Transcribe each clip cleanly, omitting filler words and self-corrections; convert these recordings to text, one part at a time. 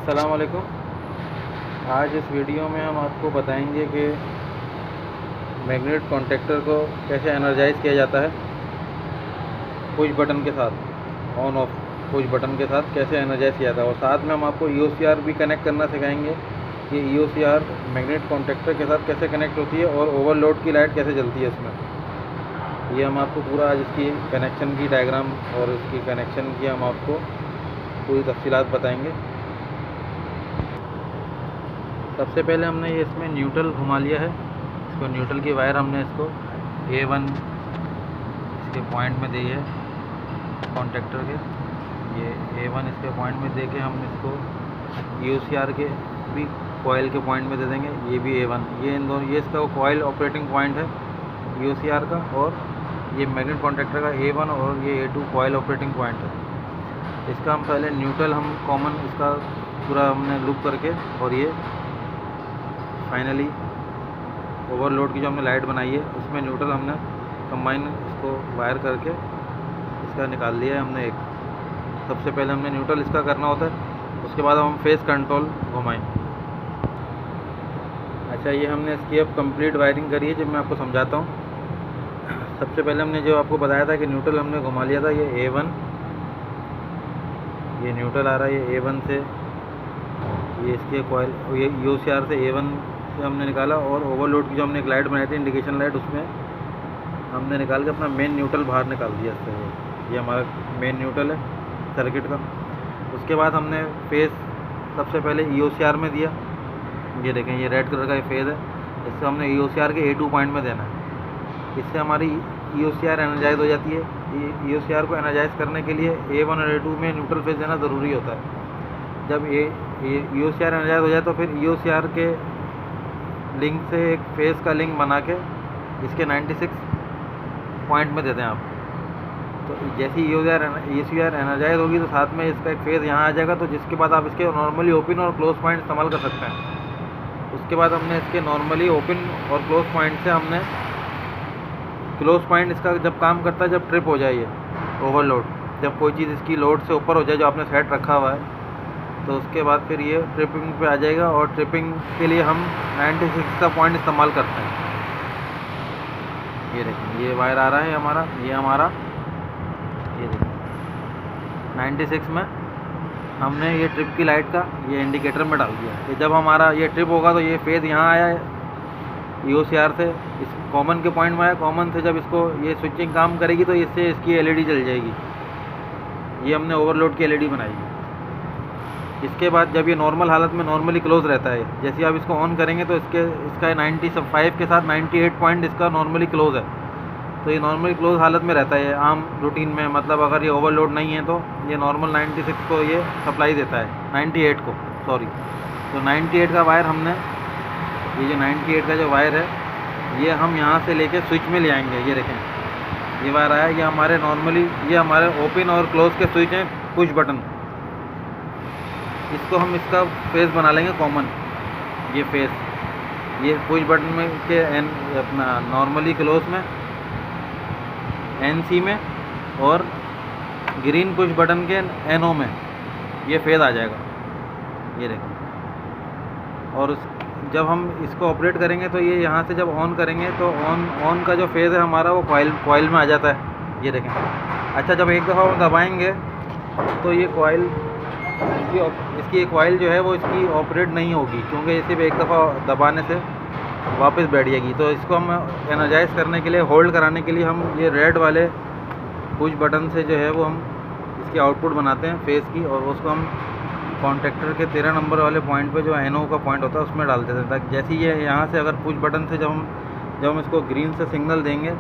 अस्सलाम वालेकुम। आज इस वीडियो में हम आपको बताएंगे कि मैग्नेट कॉन्टैक्टर को कैसे एनर्जाइज़ किया जाता है पुश बटन के साथ, ऑन ऑफ पुश बटन के साथ कैसे एनर्जाइज़ किया जाता है। और साथ में हम आपको EOCR भी कनेक्ट करना सिखाएंगे कि EOCR मैग्नेट कॉन्टैक्टर के साथ कैसे कनेक्ट होती है और ओवरलोड की लाइट कैसे जलती है इसमें। ये हम आपको पूरा आज इसकी कनेक्शन की डायग्राम और इसकी कनेक्शन की हम आपको पूरी तफसीलात बताएंगे। सबसे पहले हमने ये इसमें न्यूट्रल घुमा लिया है। इसको न्यूट्रल की वायर हमने इसको A1 इसके पॉइंट में दी है कॉन्टैक्टर के। ये A1 इसके पॉइंट में दे के हम इसको EOCR के भी कॉइल के पॉइंट में दे देंगे। ये भी A1, ये इन दोनों, ये इसका कॉइल ऑपरेटिंग पॉइंट है EOCR का, और ये मैग्नेट कॉन्टैक्टर का A1 और ये A2 कॉइल ऑपरेटिंग पॉइंट है। इसका हम पहले न्यूट्रल हम कॉमन इसका पूरा हमने लूप करके, और ये फाइनली ओवरलोड की जो हमने लाइट बनाई है उसमें न्यूट्रल हमने कंबाइन इसको वायर करके इसका निकाल लिया है हमने एक। सबसे पहले हमने न्यूट्रल इसका करना होता है, उसके बाद हम फेस कंट्रोल घुमाएं। अच्छा, ये हमने इसकी अब कंप्लीट वायरिंग करी है, जब मैं आपको समझाता हूँ। सबसे पहले हमने जो आपको बताया था कि न्यूट्रल हमने घुमा लिया था, ये A1, ये न्यूट्रल आ रहा है ये A1 से, ये इसके कॉइल, ये EOCR से A1 से हमने निकाला, और ओवरलोड की जो हमने एक लाइट बनाई थी इंडिकेशन लाइट, उसमें हमने निकाल के अपना मेन न्यूट्रल बाहर निकाल दिया इससे। ये हमारा मेन न्यूट्रल है सर्किट का। उसके बाद हमने फेस सबसे पहले EOCR में दिया। ये देखें, ये रेड कलर का ये फेस है, इससे हमने EOCR के A2 पॉइंट में देना है। इससे हमारी EOCR एनर्जाइज हो जाती है। EOCR को एनर्जाइज करने के लिए A1 और A2 में न्यूट्रल फेस देना ज़रूरी होता है। जब EOCR एनर्जाइज हो जाए तो फिर EOCR के लिंक से एक फेस का लिंक बना के इसके 96 पॉइंट में देते हैं आप। तो जैसे EOCR एनर्जाइज होगी तो साथ में इसका एक फेस यहाँ आ जाएगा, तो जिसके बाद आप इसके नॉर्मली ओपन और क्लोज पॉइंट इस्तेमाल कर सकते हैं। उसके बाद हमने इसके नॉर्मली ओपन और क्लोज पॉइंट से हमने क्लोज पॉइंट इसका जब काम करता है जब ट्रिप हो जाए, ये ओवरलोड, जब कोई चीज़ इसकी लोड से ऊपर हो जाए जो आपने सेट रखा हुआ है, तो उसके बाद फिर ये ट्रिपिंग पे आ जाएगा। और ट्रिपिंग के लिए हम 96 का पॉइंट इस्तेमाल करते हैं। ये देखिए, ये वायर आ रहा है हमारा, ये हमारा, ये देखिए 96 में हमने ये ट्रिप की लाइट का ये इंडिकेटर में डाल दिया। कि जब हमारा ये ट्रिप होगा तो ये फेज यहाँ आया है EOCR से, इस कॉमन के पॉइंट में आया। कॉमन से जब इसको ये स्विचिंग काम करेगी तो इससे इसकी LED जल जाएगी। ये हमने ओवरलोड की LED बनाई है। इसके बाद जब ये नॉर्मल हालत में नॉर्मली क्लोज रहता है, जैसे आप इसको ऑन करेंगे तो इसका 95 के साथ 98 पॉइंट इसका नॉर्मली क्लोज है। तो ये नॉर्मली क्लोज हालत में रहता है आम रूटीन में, मतलब अगर ये ओवरलोड नहीं है तो ये नॉर्मल 96 को ये सप्लाई देता है, 98 को, सॉरी। तो 98 का वायर हमने, ये जो 98 का जो वायर है, ये हम यहाँ से लेके स्विच में ले आएंगे। ये देखें, ये वायर आया, ये हमारे नॉर्मली ये हमारे ओपन और क्लोज के स्विच हैं, पुश बटन। इसको हम इसका फेस बना लेंगे कॉमन। ये फेस, ये पुश बटन में के अपना नॉर्मली क्लोज में NC में, और ग्रीन पुश बटन के NO में ये फेस आ जाएगा। ये देखें, और जब हम इसको ऑपरेट करेंगे तो ये यहाँ से जब ऑन करेंगे तो ऑन का जो फेज़ है हमारा वो कॉइल में आ जाता है। ये देखें। अच्छा, जब एक दफ़ा हम दबाएंगे तो ये कॉइल, इसकी एक कॉइल जो है वो इसकी ऑपरेट नहीं होगी, क्योंकि इसे भी एक दफ़ा दबाने से वापस बैठ जाएगी। तो इसको हम एनर्जाइज करने के लिए, होल्ड कराने के लिए हम ये रेड वाले पुश बटन से जो है वो हम इसकी आउटपुट बनाते हैं फेस की, और उसको हम कॉन्टैक्टर के 13 नंबर वाले पॉइंट पे जो NO का पॉइंट होता है उसमें डाल देते हैं, ताकि जैसे ये यहाँ से अगर पुश बटन से जब हम इसको ग्रीन से सिग्नल देंगे,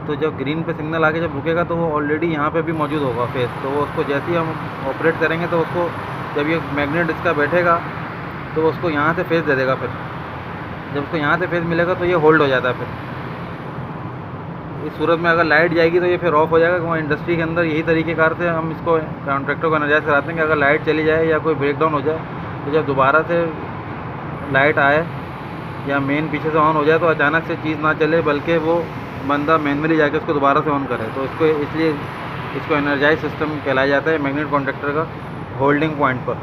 तो जब ग्रीन पे सिग्नल आके जब रुकेगा तो वो ऑलरेडी यहाँ पे भी मौजूद होगा फेस। तो वो उसको जैसे ही हम ऑपरेट करेंगे तो उसको, जब ये मैग्नेट इसका बैठेगा तो उसको यहाँ से फेस दे देगा। फिर जब उसको यहाँ से फेस मिलेगा तो ये होल्ड हो जाता है। फिर इस सूरत में अगर लाइट जाएगी तो ये फिर ऑफ हो जाएगा। वहाँ इंडस्ट्री के अंदर यही तरीक़ेकार से हम इसको कॉन्ट्रैक्टर को एनर्जाइज कराते हैं कि अगर लाइट चली जाए या कोई ब्रेकडाउन हो जाए, तो जब दोबारा से लाइट आए या मेन पीछे से ऑन हो जाए तो अचानक से चीज़ ना चले, बल्कि वो बंदा मैनुअली जाके उसको दोबारा से ऑन करे। तो इसलिए इसको एनर्जाइज सिस्टम कहलाया जाता है मैग्नेट कॉन्टैक्टर का होल्डिंग पॉइंट पर।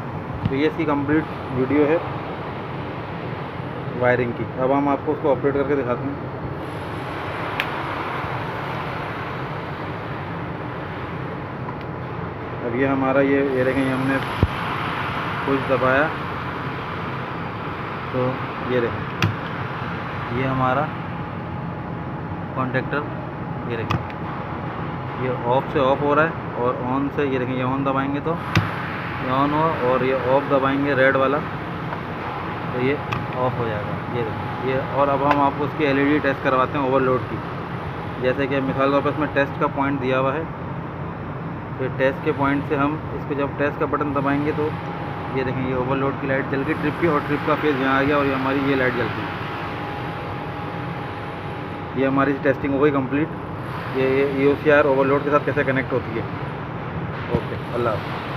तो ये इसकी कंप्लीट वीडियो है वायरिंग की। अब हम आपको उसको ऑपरेट करके दिखाते हैं। अब ये हमारा ये देखें, ये हमने कुछ दबाया तो ये देखें, ये हमारा कॉन्टेक्टर, ये देखें ये ऑफ से ऑफ हो रहा है और ऑन से, ये देखें ये ऑन दबाएंगे तो ये ऑन हुआ, और ये ऑफ दबाएंगे रेड वाला तो ये ऑफ हो जाएगा। ये देखें ये। और अब हम आपको उसकी एलईडी टेस्ट करवाते हैं ओवरलोड की। जैसे कि मिसाल तौर पर इसमें टेस्ट का पॉइंट दिया हुआ है, तो टेस्ट के पॉइंट से हम इसको जब टेस्ट का बटन दबाएंगे तो ये देखें ये ओवरलोड की लाइट जल गई ट्रिप की, और ट्रिप का फेज यहाँ आ गया और ये हमारी ये लाइट जल गई। ये हमारी टेस्टिंग हो गई कंप्लीट। ये EOCR ओवरलोड के साथ कैसे कनेक्ट होती है। ओके, अल्लाह हाफ़िज़।